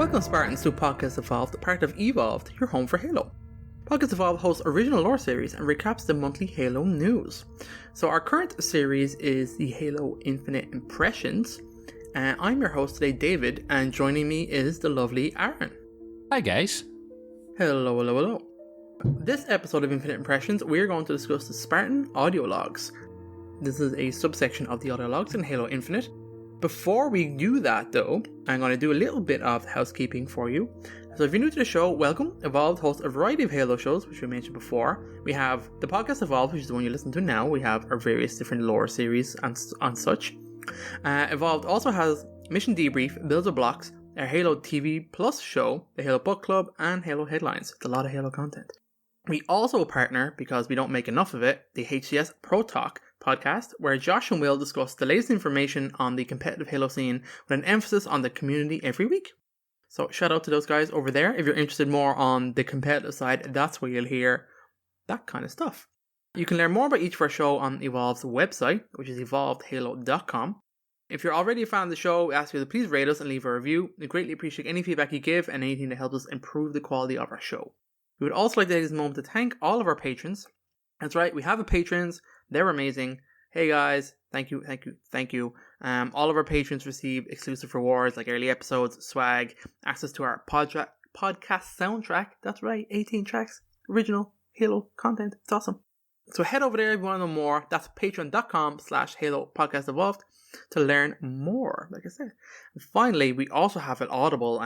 Welcome Spartans to Podcast Evolved, part of Evolved, your home for Halo. Podcast Evolved hosts original lore series and recaps the monthly Halo news. So our current series is the Halo Infinite Impressions. I'm your host today, David, and joining me is the lovely Aaron. Hi guys. Hello. This episode of Infinite Impressions, we're going to discuss the Spartan audio logs. This is a subsection of the audio logs in Halo Infinite. Before we do that though, I'm going to do a little bit of housekeeping for you. So if you're new to the show, welcome. Evolved hosts a variety of Halo shows, which we mentioned before. We have the podcast Evolved, which is the one you listen to now. We have our various different lore series and such. Evolved also has Mission Debrief, Builds of Blocks, our Halo TV Plus show, the Halo Book Club, and Halo Headlines. It's a lot of Halo content. We also partner, because we don't make enough of it, the HCS Pro Talk podcast, where Josh and Will discuss the latest information on the competitive Halo scene with an emphasis on the community every week. So shout out to those guys over there. If you're interested more on the competitive side, that's where you'll hear that kind of stuff. You can learn more about each of our show on Evolved's website, which is evolvedhalo.com. If you're already a fan of the show, we ask you to please rate us and leave a review. We greatly appreciate any feedback you give and anything that helps us improve the quality of our show. We would also like to take this moment to thank all of our patrons. That's right, we have a patrons. They're amazing. Hey guys, thank you. All of our patrons receive exclusive rewards like early episodes, swag, access to our podcast soundtrack. That's right, 18 tracks, original Halo content. It's awesome. So head over there if you want to know more. That's patreon.com/Halo Podcast Evolved to learn more, like I said. And finally, we also have an Audible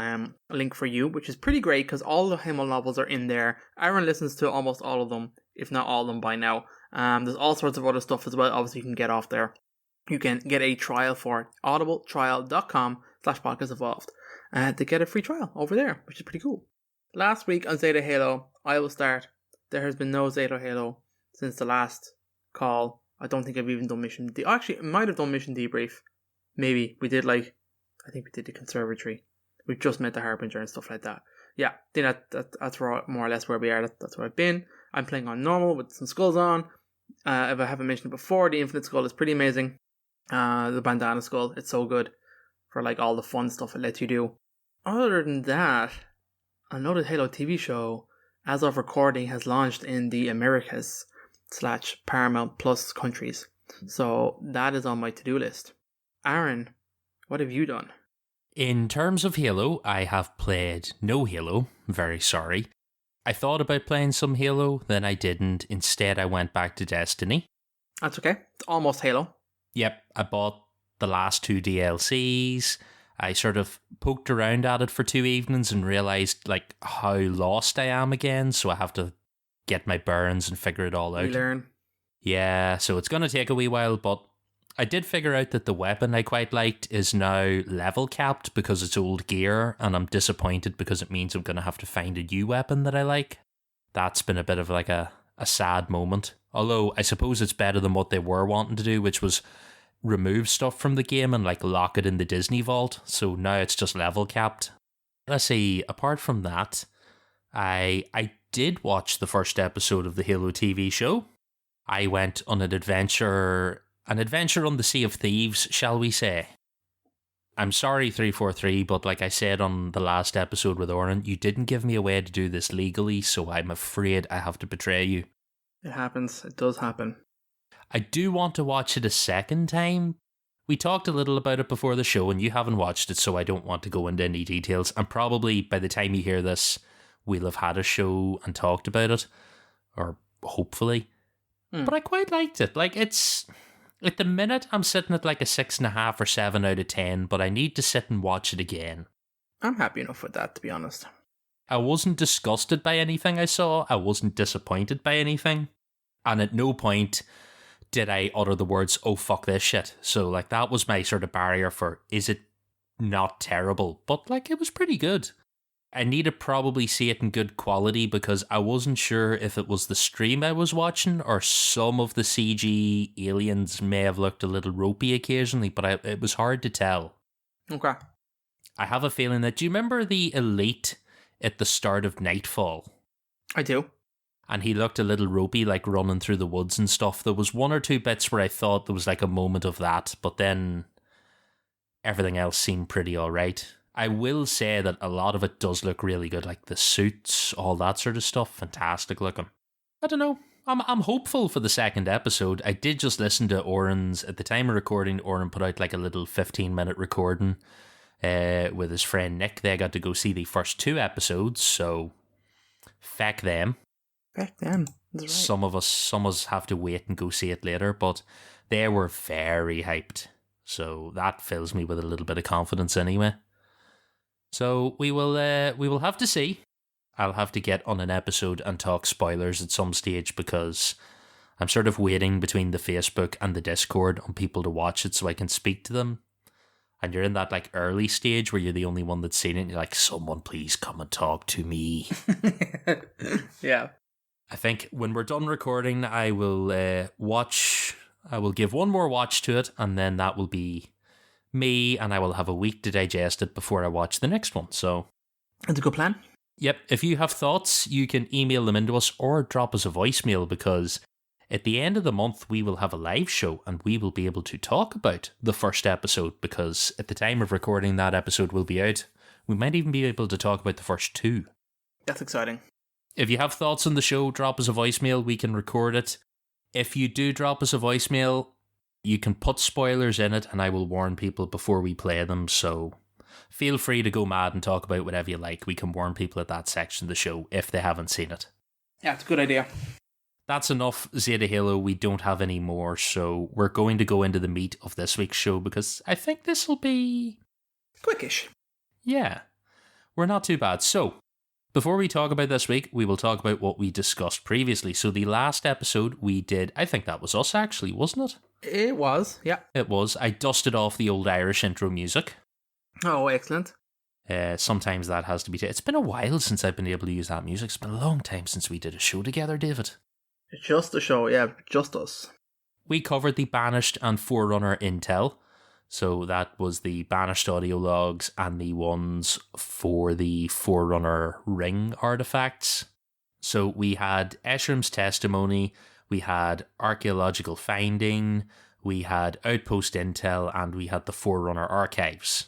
link for you, which is pretty great because all the Halo novels are in there. Aaron listens to almost all of them, if not all of them by now. There's all sorts of other stuff as well, obviously you can get off there. You can get a trial for audibletrial.com/Podcast Evolved to get a free trial over there, which is pretty cool. Last week on Zeta Halo, I will start. There has been no Zeta Halo since the last call. I don't think I've even done mission. Actually, I might have done mission debrief. Maybe we did I think we did the conservatory. We just met the Harbinger and stuff like that. Yeah, I think that's more or less where we are. That's where I've been. I'm playing on normal with some skulls on. If I haven't mentioned it before, the Infinite Skull is pretty amazing. The Bandana Skull, it's so good for all the fun stuff it lets you do. Other than that, another Halo TV show, as of recording, has launched in the Americas / Paramount Plus countries. So that is on my to-do list. Aaron, what have you done? In terms of Halo, I have played no Halo. Very sorry. I thought about playing some Halo, then I didn't. Instead, I went back to Destiny. That's okay. It's almost Halo. Yep, I bought the last 2 DLCs. I sort of poked around at it for 2 evenings and realised how lost I am again, so I have to get my bearings and figure it all out. Learn. Yeah, so it's going to take a wee while, but I did figure out that the weapon I quite liked is now level capped because it's old gear, and I'm disappointed because it means I'm going to have to find a new weapon that I like. That's been a bit of a sad moment. Although I suppose it's better than what they were wanting to do, which was remove stuff from the game and lock it in the Disney vault. So now it's just level capped. Let's see, apart from that, I did watch the first episode of the Halo TV show. I went on an adventure on the Sea of Thieves, shall we say. I'm sorry, 343, but like I said on the last episode with Oren, you didn't give me a way to do this legally, so I'm afraid I have to betray you. It happens. It does happen. I do want to watch it a second time. We talked a little about it before the show, and you haven't watched it, so I don't want to go into any details. And probably by the time you hear this, we'll have had a show and talked about it. Or hopefully. But I quite liked it. It's... At the minute, I'm sitting at a 6.5 or 7 out of 10, but I need to sit and watch it again. I'm happy enough with that, to be honest. I wasn't disgusted by anything I saw. I wasn't disappointed by anything. And at no point did I utter the words, oh, fuck this shit. So, that was my sort of barrier for, is it not terrible? But, it was pretty good. I need to probably see it in good quality because I wasn't sure if it was the stream I was watching or some of the CG aliens may have looked a little ropey occasionally, but it was hard to tell. Okay. I have a feeling that, do you remember the Elite at the start of Nightfall? I do. And he looked a little ropey, running through the woods and stuff. There was 1 or 2 bits where I thought there was a moment of that, but then everything else seemed pretty alright. I will say that a lot of it does look really good, like the suits, all that sort of stuff, fantastic looking. I don't know. I'm hopeful for the second episode. I did just listen to Oren's, at the time of recording, Oren put out like a little 15-minute recording with his friend Nick. They got to go see the first 2 episodes, so feck them. Feck them. That's right. Some of us have to wait and go see it later, but they were very hyped. So that fills me with a little bit of confidence anyway. So we will have to see. I'll have to get on an episode and talk spoilers at some stage because I'm sort of waiting between the Facebook and the Discord on people to watch it so I can speak to them. And you're in that like early stage where you're the only one that's seen it and you're like, someone please come and talk to me. Yeah. I think when we're done recording, I will give one more watch to it, and then that will be me, and I will have a week to digest it before I watch the next one. So That's a good plan. Yep, if you have thoughts, you can email them into us or drop us a voicemail, because at the end of the month we will have a live show and we will be able to talk about the first episode, because at the time of recording that episode will be out. We might even be able to talk about the first 2. That's exciting. If you have thoughts on the show, drop us a voicemail, we can record it. If you do drop us a voicemail, you can put spoilers in it and I will warn people before we play them, so feel free to go mad and talk about whatever you like. We can warn people at that section of the show if they haven't seen it. Yeah, it's a good idea. That's enough Zeta Halo. We don't have any more, so we're going to go into the meat of this week's show because I think this will be quickish. Yeah, we're not too bad. So, before we talk about this week, we will talk about what we discussed previously. So the last episode we did, I think that was us actually, wasn't it? It was, yeah. It was. I dusted off the old Irish intro music. Oh, excellent. Sometimes that has to be... It's been a while since I've been able to use that music. It's been a long time since we did a show together, David. It's just a show, yeah, just us. We covered the Banished and Forerunner Intel. So that was the Banished audio logs and the ones for the Forerunner ring artifacts. So we had Esherim's testimony, we had archaeological finding, we had Outpost Intel, and we had the Forerunner archives.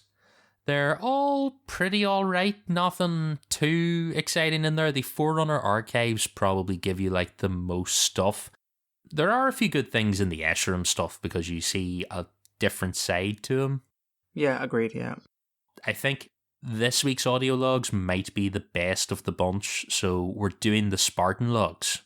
They're all pretty alright, nothing too exciting in there. The Forerunner archives probably give you like the most stuff. There are a few good things in the Esherim stuff because you see a different side to him. Yeah, agreed, yeah. I think this week's audio logs might be the best of the bunch, so we're doing the Spartan logs.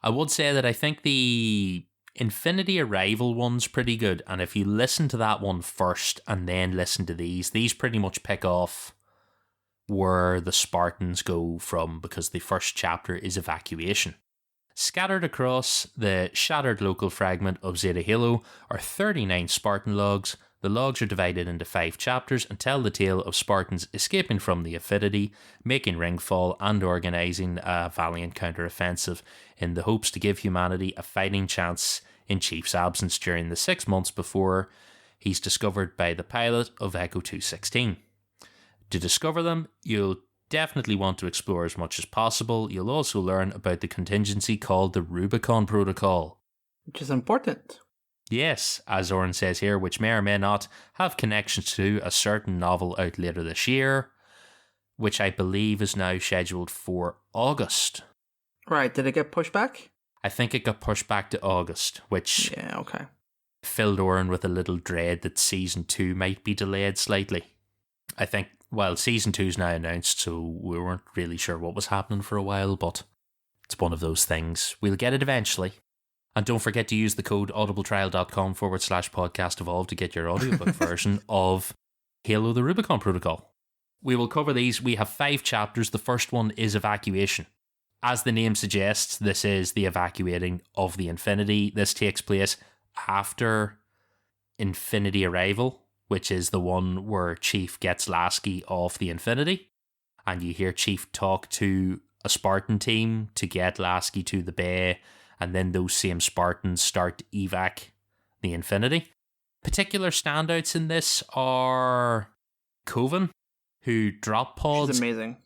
I would say that I think the Infinity Arrival one's pretty good, and if you listen to that one first and then listen to these pretty much pick off where the Spartans go from, because the first chapter is evacuation. Scattered across the shattered local fragment of Zeta Halo are 39 Spartan logs. The logs are divided into 5 chapters and tell the tale of Spartans escaping from the Aphidity, making Ringfall, and organising a valiant counter-offensive in the hopes to give humanity a fighting chance in Chief's absence during the 6 months before he's discovered by the pilot of Echo 216. To discover them, you'll definitely want to explore as much as possible. You'll also learn about the contingency called the Rubicon Protocol. Which is important. Yes, as Oren says here, which may or may not have connections to a certain novel out later this year, which I believe is now scheduled for August. Right, did it get pushed back? I think it got pushed back to August, which yeah, okay. filled Oren with a little dread that Season 2 might be delayed slightly. I think, well, Season 2 is now announced, so we weren't really sure what was happening for a while, but it's one of those things. We'll get it eventually. And don't forget to use the code audibletrial.com/podcast evolve to get your audiobook version of Halo the Rubicon Protocol. We will cover these. We have 5 chapters. The first one is Evacuation. As the name suggests, this is the evacuating of the Infinity. This takes place after Infinity Arrival, which is the one where Chief gets Lasky off the Infinity. And you hear Chief talk to a Spartan team to get Lasky to the bay. And then those same Spartans start to evac the Infinity. Particular standouts in this are Coven, who drop pods She's amazing.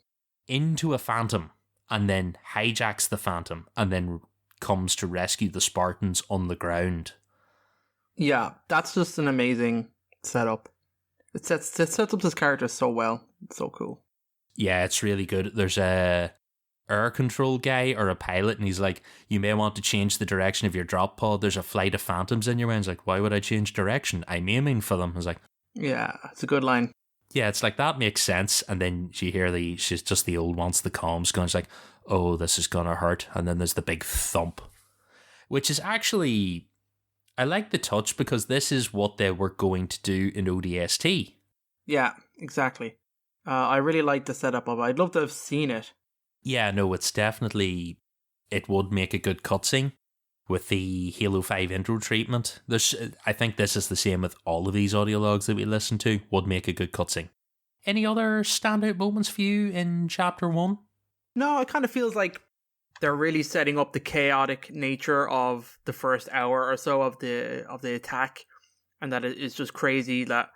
into a Phantom and then hijacks the Phantom and then comes to rescue the Spartans on the ground. Yeah, that's just an amazing setup. It sets up his character so well. It's so cool. Yeah, it's really good. There's a air control guy or a pilot, and he's like, you may want to change the direction of your drop pod. There's a flight of phantoms in your way. And he's like, why would I change direction? I'm aiming for them. I was like, Yeah, it's a good line. yeah, it's like, that makes sense. And then you hear she's just the old ones, the comms going, it's like, oh, this is gonna hurt. And then there's the big thump, which is actually, I like the touch because this is what they were going to do in ODST. Yeah, exactly. I really like the setup of it. I'd love to have seen it. Yeah, no, it's definitely, it would make a good cutscene with the Halo 5 intro treatment. I think this is the same with all of these audio logs that we listen to, would make a good cutscene. Any other standout moments for you in Chapter 1? No, it kind of feels like they're really setting up the chaotic nature of the first hour or so of the attack, and that it's just crazy that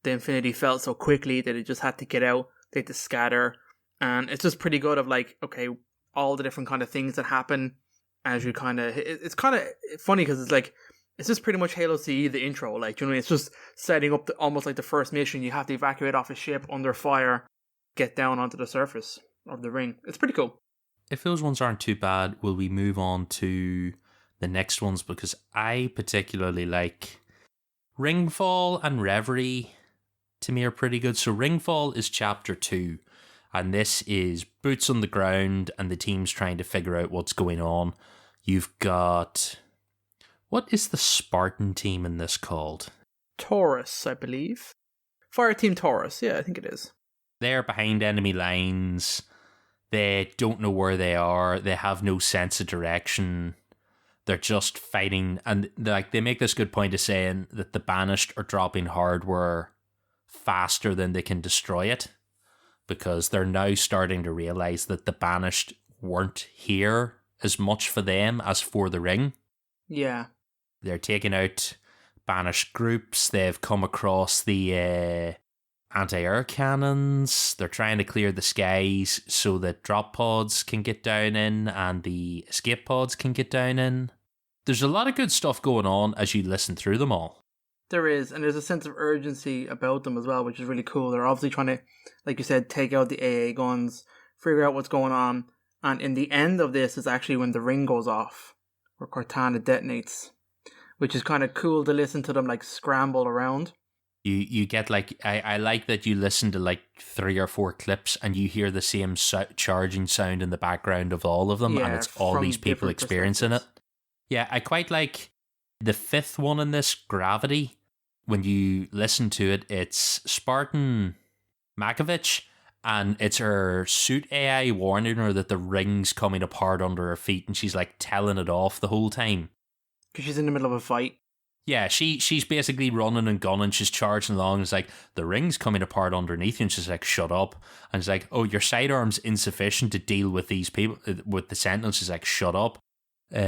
the Infinity fell so quickly that it just had to get out, they had to scatter, and it's just pretty good of like, okay, all the different kind of things that happen as you kind of, it's kind of funny because it's like, it's just pretty much Halo CE, the intro, like, you know, it's just setting up almost like the first mission. You have to evacuate off a ship under fire, get down onto the surface of the ring. It's pretty cool. If those ones aren't too bad, will we move on to the next ones? Because I particularly like Ringfall and Reverie. To me are pretty good. So Ringfall is Chapter 2, and this is boots on the ground and the team's trying to figure out what's going on. You've got, what is the Spartan team in this called? Taurus, I believe. Fireteam Taurus, yeah, I think it is. They're behind enemy lines. They don't know where they are. They have no sense of direction. They're just fighting, and they make this good point of saying that the Banished are dropping hardware faster than they can destroy it, because they're now starting to realize that the Banished weren't here as much for them as for the ring. Yeah. They're taking out Banished groups. They've come across the anti-air cannons. They're trying to clear the skies so that drop pods can get down in and the escape pods can get down in. There's a lot of good stuff going on as you listen through them all. There is, and there's a sense of urgency about them as well, which is really cool. They're obviously trying to, like you said, take out the AA guns, figure out what's going on, and in the end of this is actually when the ring goes off, where Cortana detonates, which is kind of cool to listen to them like scramble around. You get like, I like that you listen to like 3 or 4 clips and you hear the same charging sound in the background of all of them, and it's all these people experiencing it. Yeah, I quite like the 5th one in this, Gravity. When you listen to it, it's Spartan Makovich, and it's her suit AI warning her that the ring's coming apart under her feet, and she's like telling it off the whole time. Because she's in the middle of a fight. Yeah, she's basically running and gunning, she's charging along, and it's like, the ring's coming apart underneath you, and she's like, shut up. And it's like, oh, your sidearm's insufficient to deal with these people, with the Sentinels. She's like, shut up.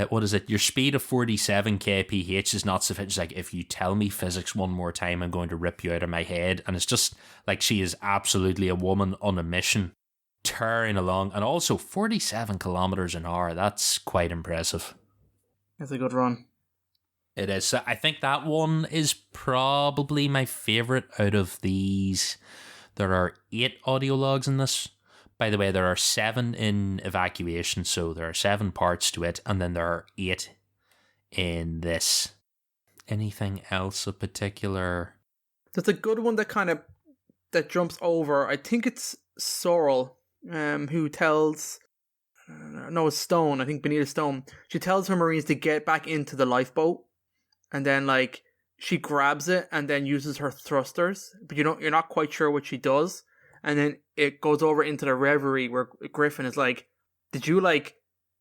What is it? Your speed of 47 kph is not sufficient. She's like, if you tell me physics one more time, I'm going to rip you out of my head. And it's just like, she is absolutely a woman on a mission, tearing along. And also 47 kilometers an hour. That's quite impressive. It's a good run. It is. I think that one is probably my favorite out of these. There are 8 audio logs in this. By the way, there are 7 in Evacuation, so there are 7 parts to it, and then there are 8 in this. Anything else of particular? There's a good one that jumps over. I think it's Sorrel, who tells, no, it's Stone. I think Benita Stone. She tells her Marines to get back into the lifeboat, and then like she grabs it and then uses her thrusters, but you're not quite sure what she does. And then it goes over into the Reverie where Griffin is like, did you like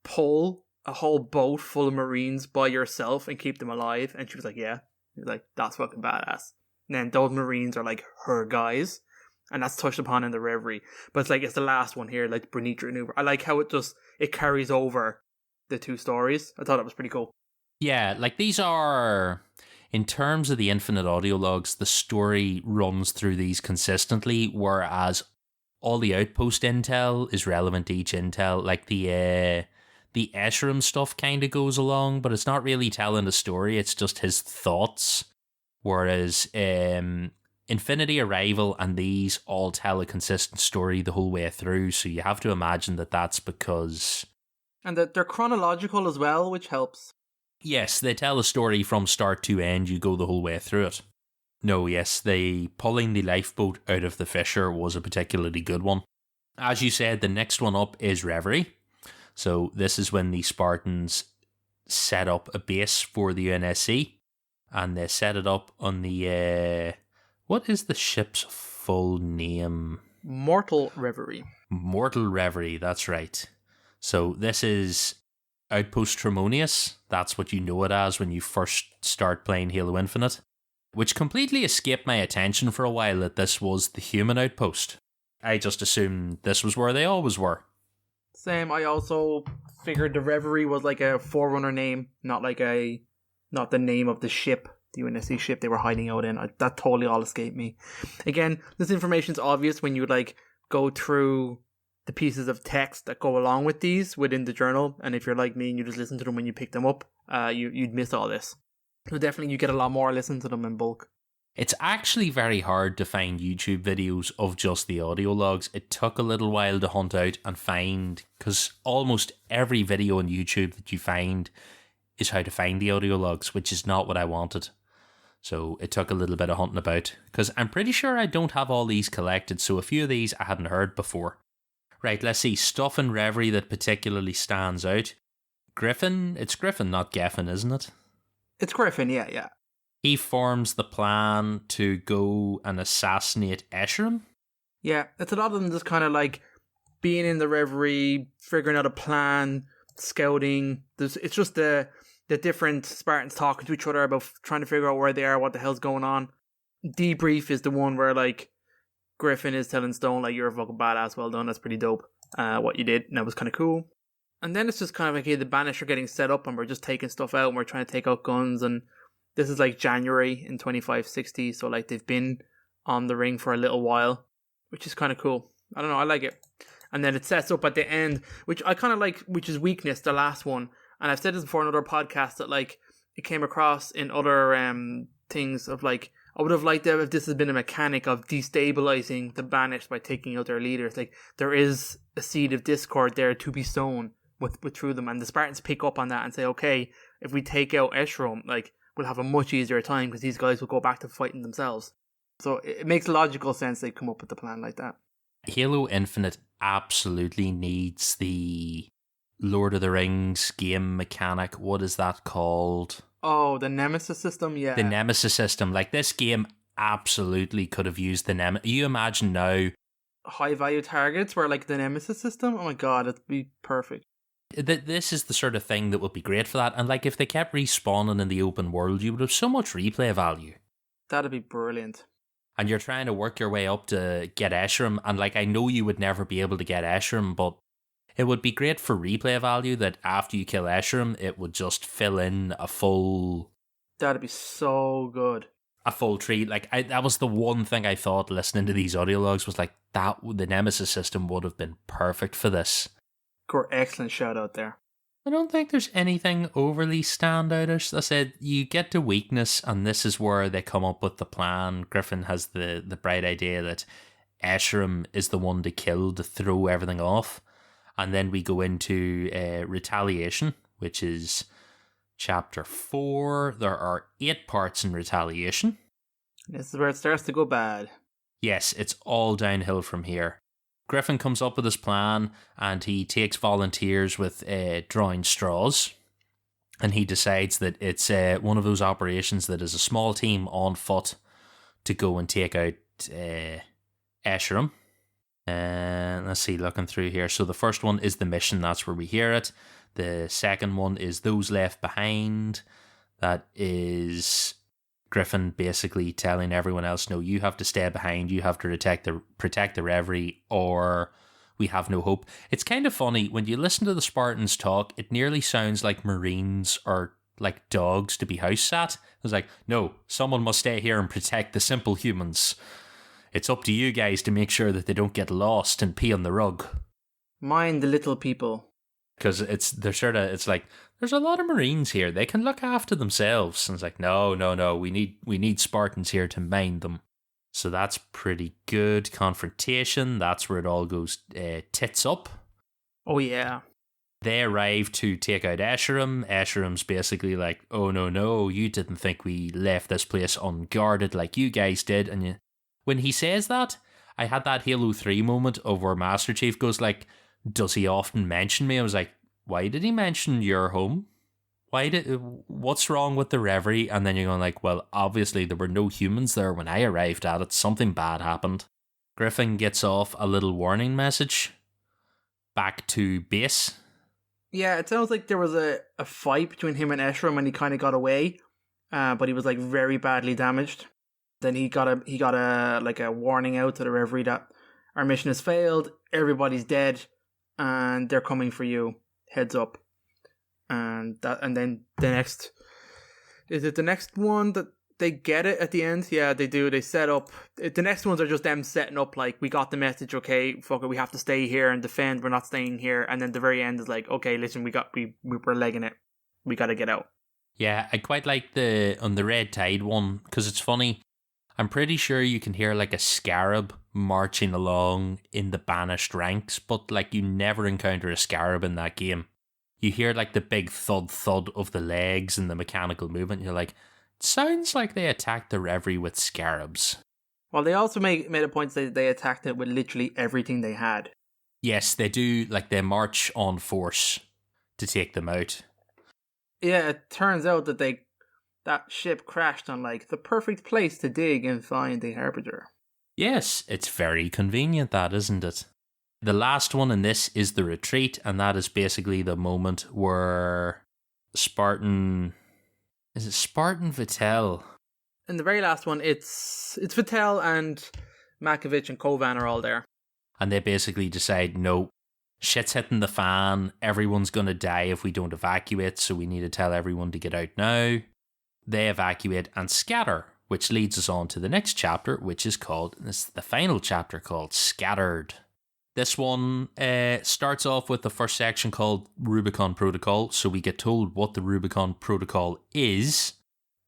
pull a whole boat full of Marines by yourself and keep them alive? And she was like, yeah. He's like, that's fucking badass. And then those Marines are like her guys. And that's touched upon in the Reverie. But it's like, it's the last one here, like Brenitra and Uber. I like how it carries over the 2 stories. I thought that was pretty cool. Yeah, like these are, in terms of the infinite audio logs, the story runs through these consistently, whereas all the outpost intel is relevant to each intel. Like the Esherim stuff kind of goes along, but it's not really telling the story, it's just his thoughts. Whereas Infinity Arrival and these all tell a consistent story the whole way through, so you have to imagine that that's because... And that they're chronological as well, which helps. Yes, they tell a story from start to end, you go the whole way through it. No, yes, pulling the lifeboat out of the fissure was a particularly good one. As you said, the next one up is Reverie. So this is when the Spartans set up a base for the UNSC, and they set it up on the... what is the ship's full name? Mortal Reverie. Mortal Reverie, that's right. So this is Outpost Tremonius. That's what you know it as when you first start playing Halo Infinite. Which completely escaped my attention for a while that this was the human outpost. I just assumed this was where they always were. Same, I also figured the Reverie was like a Forerunner name, not the name of the ship, the UNSC ship they were hiding out in. That totally all escaped me. Again, this information's obvious when you go through the pieces of text that go along with these within the journal, and if you're like me and you just listen to them when you pick them up, you'd miss all this. So definitely you get a lot more listen to them in bulk. It's actually very hard to find YouTube videos of just the audio logs. It took a little while to hunt out and find, because almost every video on YouTube that you find is how to find the audio logs, which is not what I wanted. So it took a little bit of hunting about, because I'm pretty sure I don't have all these collected, so a few of these I hadn't heard before. Right, let's see, stuff in Reverie that particularly stands out. Griffin, it's Griffin, not Geffen, isn't it? It's Griffin, yeah. He forms the plan to go and assassinate Escharum. Yeah, it's a lot of them just kind of being in the Reverie, figuring out a plan, scouting. It's just the different Spartans talking to each other about trying to figure out where they are, what the hell's going on. Debrief is the one where Griffin is telling Stone you're a fucking badass, well done, that's pretty dope. What you did, and that was kind of cool. And then it's just kind of the Banish are getting set up and we're just taking stuff out and we're trying to take out guns, and this is January in 2560, so they've been on the ring for a little while, which is kind of cool. I don't know, I like it. And then it sets up at the end, which I kind of like, which is Weakness, the last one. And I've said this before in other podcasts that it came across in other things of I would have liked if this had been a mechanic of destabilizing the Banished by taking out their leaders. There is a seed of discord there to be sown with through them, and the Spartans pick up on that and say, okay, if we take out Escharum, we'll have a much easier time because these guys will go back to fighting themselves. So it makes logical sense they come up with a plan like that. Halo Infinite absolutely needs the Lord of the Rings game mechanic. What is that called? Oh, the Nemesis system, yeah. The Nemesis system. This game absolutely could have used the Nemesis. You imagine now... high value targets were the Nemesis system? Oh my god, it'd be perfect. This is the sort of thing that would be great for that. And if they kept respawning in the open world, you would have so much replay value. That'd be brilliant. And you're trying to work your way up to get Escharum, and I know you would never be able to get Escharum, but it would be great for replay value that after you kill Escharum, it would just fill in a full... That'd be so good. A full tree. That was the one thing I thought listening to these audio logs was that the Nemesis system would have been perfect for this. Excellent shout out there. I don't think there's anything overly standoutish. I said you get to Weakness, and this is where they come up with the plan. Griffin has the bright idea that Escharum is the one to kill, to throw everything off. And then we go into Retaliation, which is Chapter 4. There are 8 parts in Retaliation. This is where it starts to go bad. Yes, it's all downhill from here. Griffin comes up with his plan, and he takes volunteers with drawing straws. And he decides that it's one of those operations that is a small team on foot to go and take out Escharum. And let's see, looking through here. So the first one is the mission, that's where we hear it. The second one is Those Left Behind. That is Griffin basically telling everyone else, no, you have to stay behind, you have to protect the Reverie, or we have no hope. It's kind of funny, when you listen to the Spartans talk, it nearly sounds like Marines are like dogs to be house sat. It's no, someone must stay here and protect the simple humans. It's up to you guys to make sure that they don't get lost and pee on the rug. Mind the little people. Because there's a lot of Marines here. They can look after themselves. And it's no, we need Spartans here to mind them. So that's pretty good. Confrontation, that's where it all goes tits up. Oh, yeah. They arrive to take out Escharum. Escherum's basically like, oh, no, you didn't think we left this place unguarded like you guys did. And when he says that, I had that Halo 3 moment of where Master Chief goes like, does he often mention me? I was like, why did he mention your home? What's wrong with the Reverie? And then you're going like, well, obviously there were no humans there when I arrived at it. Something bad happened. Griffin gets off a little warning message back to base. Yeah, it sounds like there was a fight between him and Escharum and he kind of got away, but he was like very badly damaged. Then he got a warning out to the Reverie that our mission has failed, everybody's dead, and they're coming for you. Heads up. And then the next, is it the next one that they get it at the end? Yeah, they do. They set up. The next ones are just them setting up like, we got the message, okay, fuck it, we have to stay here and defend, we're not staying here. And then the very end is like, okay, listen, we're legging it. We got to get out. Yeah, I quite like on the Red Tide one, because it's funny. I'm pretty sure you can hear like a scarab marching along in the banished ranks, but like you never encounter a scarab in that game. You hear like the big thud of the legs and the mechanical movement. You're like, it sounds like they attacked the Reverie with scarabs. Well, they also made a point that they attacked it with literally everything they had. Yes, they do. Like they march on force to take them out. Yeah, it turns out that ship crashed on like the perfect place to dig and find the Harbinger. Yes, it's very convenient, that, isn't it? The last one in this is the retreat, and that is basically the moment where Spartan... Is it Spartan Vittel? In the very last one, it's Vittel and Makovich and Kovan are all there. And they basically decide, no, shit's hitting the fan, everyone's going to die if we don't evacuate, so we need to tell everyone to get out now. They evacuate and scatter, which leads us on to the next chapter, which is the final chapter called Scattered. This one starts off with the first section called Rubicon Protocol, so we get told what the Rubicon Protocol is.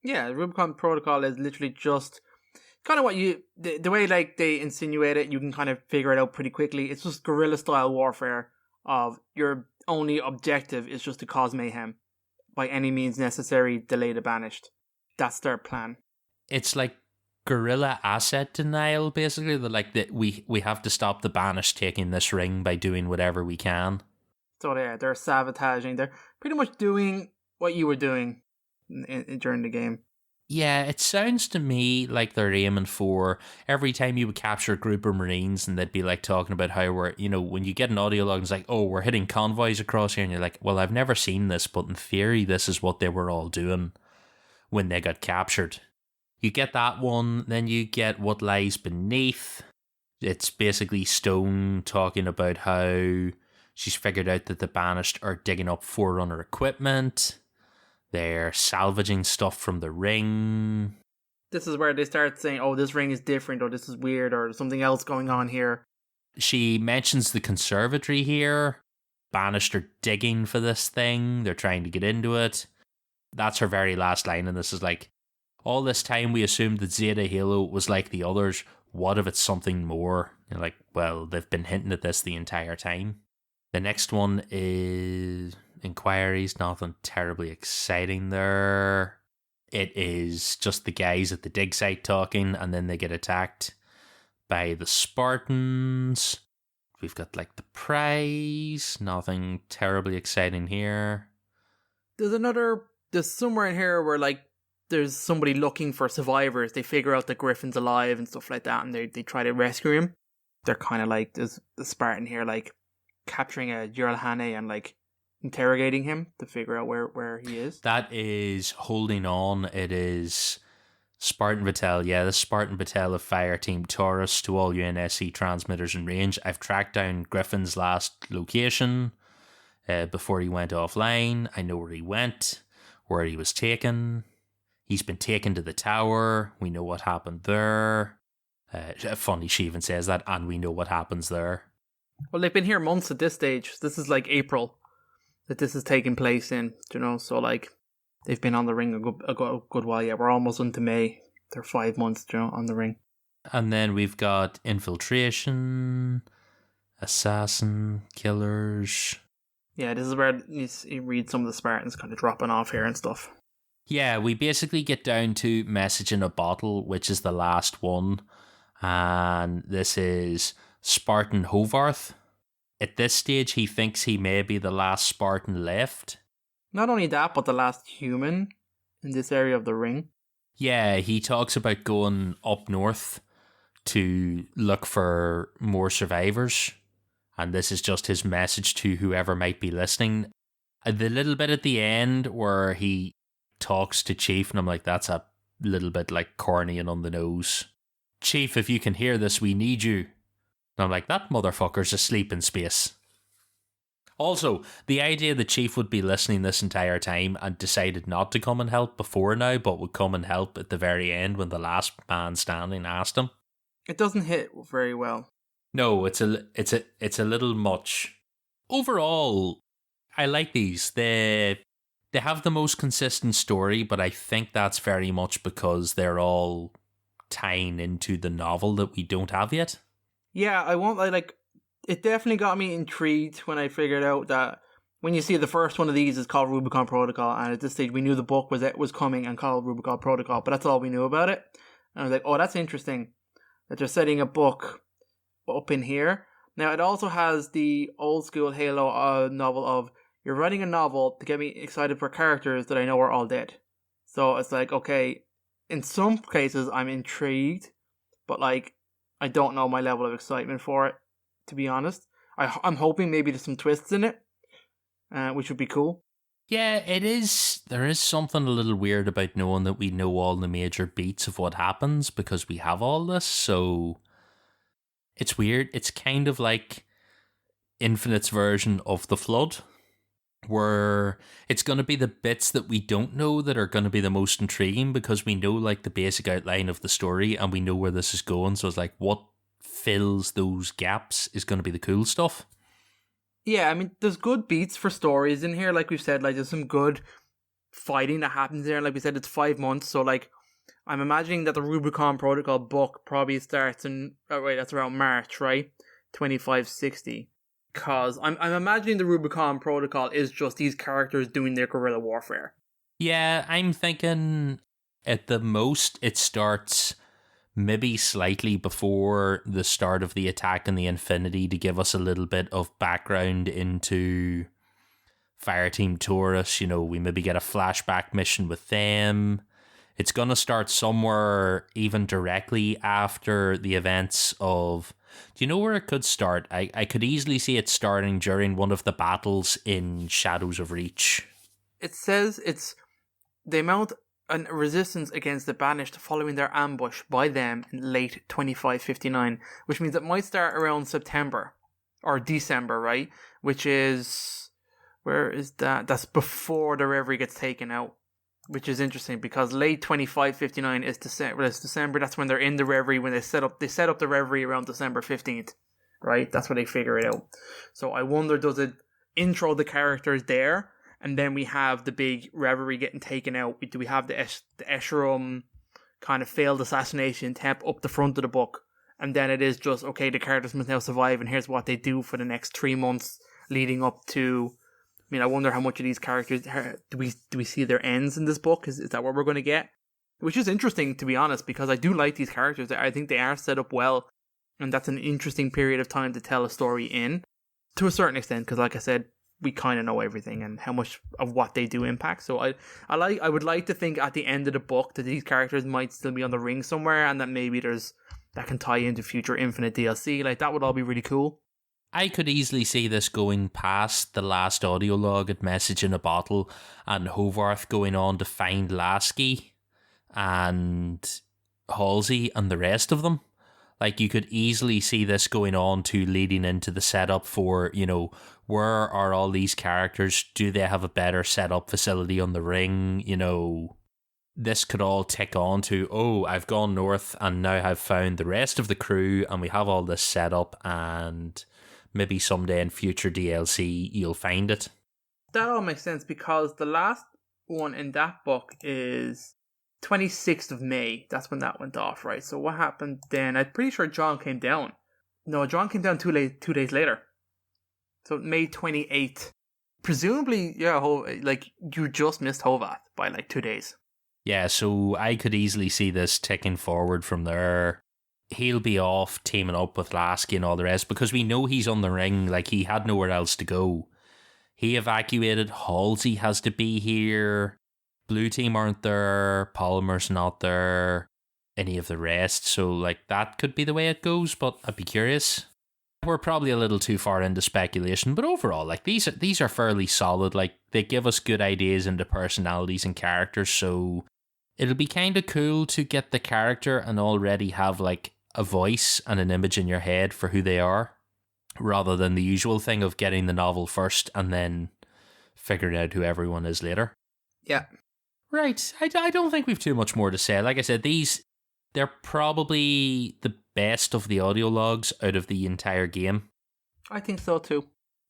Yeah, the Rubicon Protocol is literally just kind of what the way like they insinuate it, you can kind of figure it out pretty quickly. It's just guerrilla style warfare of your only objective is just to cause mayhem. By any means necessary, delay the banished. That's their plan. It's like guerrilla asset denial, basically. They're like, that we have to stop the banished taking this ring by doing whatever we can. So they're sabotaging. They're pretty much doing what you were doing during the game. Yeah, it sounds to me like they're aiming for every time you would capture a group of Marines and they'd be like talking about how we're, when you get an audio log, it's like, oh, we're hitting convoys across here. And you're like, well, I've never seen this, but in theory, this is what they were all doing when they got captured. You get that one, then you get What Lies Beneath. It's basically Stone talking about how she's figured out that the Banished are digging up Forerunner equipment. They're salvaging stuff from the ring. This is where they start saying, oh, this ring is different, or this is weird, or something else going on here. She mentions the conservatory here. Banished are digging for this thing. They're trying to get into it. That's her very last line, and this is like, all this time we assumed that Zeta Halo was like the others. What if it's something more? You're like, well, they've been hinting at this the entire time. The next one is Inquiries. Nothing terribly exciting there. It is just the guys at the dig site talking, and then they get attacked by the Spartans. We've got like the prize. Nothing terribly exciting here. There's somewhere in here where like there's somebody looking for survivors. They figure out that Griffin's alive and stuff like that, and they try to rescue him. They're kind of like, there's the Spartan here like capturing a Jiralhane and like interrogating him to figure out where he is. That is Holding On. It is Spartan Vittel. Yeah, the Spartan Vittel of Fireteam Taurus to all UNSC transmitters in range. I've tracked down Griffin's last location before he went offline. I know where he went, where he was taken. He's been taken to the tower. We know what happened there. Funny she even says that, and we know what happens there. Well, they've been here months at this stage. This is like April that this is taking place in, so like they've been on the ring a good while. Yeah, we're almost into May. They're 5 months, on the ring. And then we've got infiltration, assassin, killers. Yeah, this is where you read some of the Spartans kind of dropping off here and stuff. Yeah, we basically get down to Message in a Bottle, which is the last one. And this is Spartan Hovarth. At this stage, he thinks he may be the last Spartan left. Not only that, but the last human in this area of the ring. Yeah, he talks about going up north to look for more survivors. And this is just his message to whoever might be listening. The little bit at the end where he talks to Chief, and I'm like, that's a little bit like corny and on the nose. Chief, if you can hear this, we need you. And I'm like, that motherfucker's asleep in space. Also, the idea that Chief would be listening this entire time and decided not to come and help before now, but would come and help at the very end when the last man standing asked him. It doesn't hit very well. No, it's a little much. Overall, I like these. They have the most consistent story, but I think that's very much because they're all tying into the novel that we don't have yet. Yeah, it definitely got me intrigued when I figured out that when you see the first one of these is called Rubicon Protocol, and at this stage we knew the book was coming and called Rubicon Protocol, but that's all we knew about it. And I was like, oh, that's interesting that they're setting a book up in here. Now, it also has the old school Halo novel of, you're writing a novel to get me excited for characters that I know are all dead. So it's like, okay, in some cases I'm intrigued, but like, I don't know my level of excitement for it, to be honest. I'm hoping maybe there's some twists in it, which would be cool. Yeah, it is. There is something a little weird about knowing that we know all the major beats of what happens because we have all this, so it's weird. It's kind of like Infinite's version of The Flood, where it's going to be the bits that we don't know that are going to be the most intriguing because we know like the basic outline of the story and we know where this is going. So it's like what fills those gaps is going to be the cool stuff. Yeah, I mean, there's good beats for stories in here. Like we've said, like there's some good fighting that happens there. Like we said, it's 5 months. So like, I'm imagining that the Rubicon Protocol book probably starts in, that's around March, right? 2560. Because I'm imagining the Rubicon Protocol is just these characters doing their guerrilla warfare. Yeah, I'm thinking at the most it starts maybe slightly before the start of the attack in the Infinity to give us a little bit of background into Fireteam Taurus. You know, we maybe get a flashback mission with them. It's going to start somewhere even directly after the events of... Do you know where it could start? I could easily see it starting during one of the battles in Shadows of Reach. It says it's they mount a resistance against the Banished following their ambush by them in late 2559, which means it might start around September or December, right? Which is... Where is that? That's before the Reverie gets taken out. Which is interesting because late 2559 is December. It's December. That's when they're in the Reverie. When they set up the Reverie around December 15th, right? That's when they figure it out. So I wonder, does it intro the characters there, and then we have the big Reverie getting taken out? Do we have the Escharum kind of failed assassination attempt up the front of the book, and then it is just okay, the characters must now survive, and here's what they do for the next 3 months leading up to. I mean, I wonder how much of these characters do we see their ends in this book? Is that what we're going to get? Which is interesting, to be honest, because I do like these characters. I think they are set up well, and that's an interesting period of time to tell a story in, to a certain extent. Because, like I said, we kind of know everything and how much of what they do impact. So I would like to think at the end of the book that these characters might still be on the ring somewhere, and that maybe that can tie into future Infinite DLC. Like that would all be really cool. I could easily see this going past the last audio log at Message in a Bottle and Hovarth going on to find Lasky and Halsey and the rest of them. Like, you could easily see this going on to leading into the setup for, you know, where are all these characters? Do they have a better setup facility on the ring? You know, this could all tick on to, oh, I've gone north and now I've found the rest of the crew and we have all this set up, and maybe someday in future DLC you'll find it. That all makes sense because the last one in that book is 26th of May. That's when that went off, right? So what happened then? I'm pretty sure John came down. No, John came down 2 days later. So May 28th. Presumably, yeah, you just missed Hovath by like 2 days. Yeah, so I could easily see this ticking forward from there. He'll be off teaming up with Lasky and all the rest because we know he's on the ring. Like, he had nowhere else to go. He evacuated. Halsey has to be here. Blue team aren't there. Polymer's not there. Any of the rest. So, like, that could be the way it goes, but I'd be curious. We're probably a little too far into speculation, but overall, like, these are fairly solid. Like, they give us good ideas into personalities and characters, so it'll be kind of cool to get the character and already have, like, a voice and an image in your head for who they are, rather than the usual thing of getting the novel first and then figuring out who everyone is later. Yeah. Right. I don't think we've too much more to say. Like I said, they're probably the best of the audio logs out of the entire game. I think so too.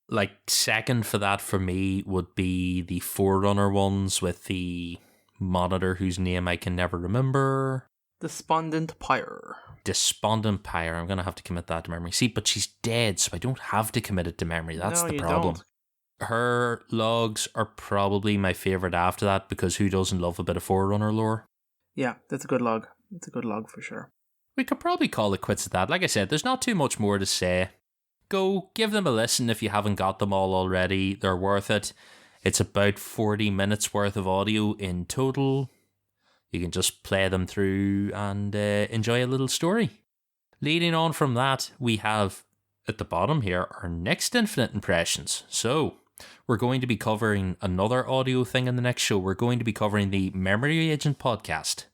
Like, second for that for me would be the Forerunner ones with the monitor whose name I can never remember. Despondent Pyre. Despondent Pyre. I'm going to have to commit that to memory. See, but she's dead, so I don't have to commit it to memory. That's the problem. Don't. Her logs are probably my favourite after that, because who doesn't love a bit of Forerunner lore? Yeah, that's a good log. It's a good log for sure. We could probably call it quits at that. Like I said, there's not too much more to say. Go give them a listen if you haven't got them all already. They're worth it. It's about 40 minutes worth of audio in total. You can just play them through and enjoy a little story. Leading on from that, we have at the bottom here our next Infinite Impressions. So, we're going to be covering another audio thing in the next show. We're going to be covering the Memory Agent podcast.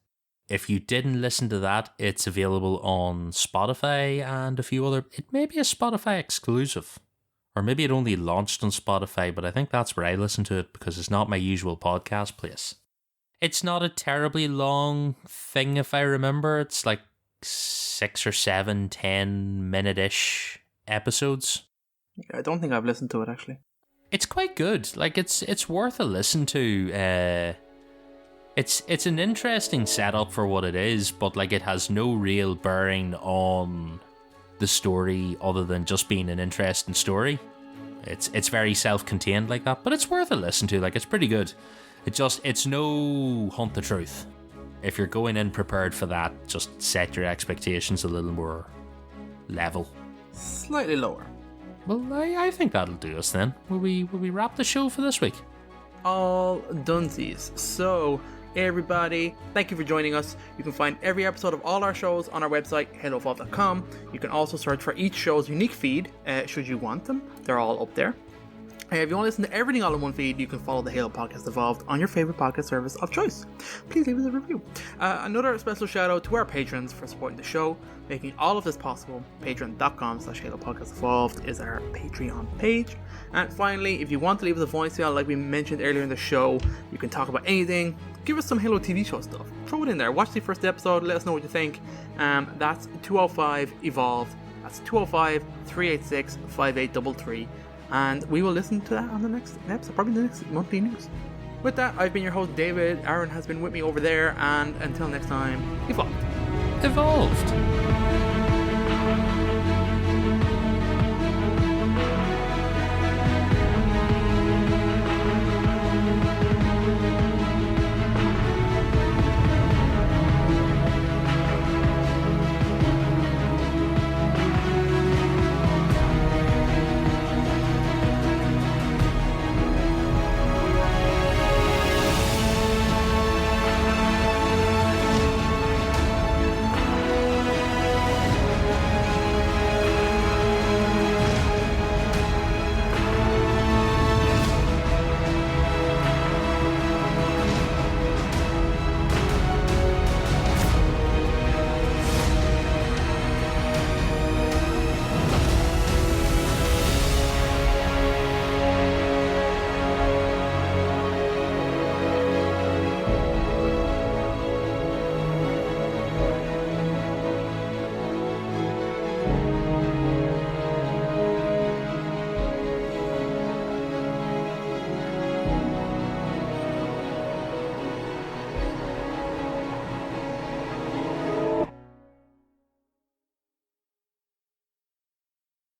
If you didn't listen to that, it's available on Spotify and a few other... It may be a Spotify exclusive. Or maybe it only launched on Spotify, but I think that's where I listen to it because it's not my usual podcast place. It's not a terribly long thing if I remember. It's like 6 or 7, 10 minute-ish episodes. Yeah, I don't think I've listened to it actually. It's quite good. Like, it's worth a listen to. It's an interesting setup for what it is, but like, it has no real bearing on the story other than just being an interesting story. It's very self-contained like that, but it's worth a listen to. Like, it's pretty good. It's no Hunt the Truth. If you're going in prepared for that, just set your expectations a little more level. Slightly lower. Well, I think that'll do us then. Will we wrap the show for this week? All dunsies. So, everybody, thank you for joining us. You can find every episode of all our shows on our website, haloevolved.com. You can also search for each show's unique feed, should you want them. They're all up there. If you want to listen to everything all in one feed, you can follow the Halo Podcast Evolved on your favorite podcast service of choice. Please leave us a review. Another special shout out to our patrons for supporting the show, making all of this possible. Patreon.com/Halo Podcast Evolved is our Patreon page. And finally, if you want to leave us a voicemail like we mentioned earlier in the show, you can talk about anything. Give us some Halo TV show stuff. Throw it in there. Watch the first episode. Let us know what you think. That's 205-EVOLVED. That's 205-386-5833. And we will listen to that on the next episode, probably the next monthly news. With that, I've been your host, David. Aaron has been with me over there, and until next time, evolved. Evolved.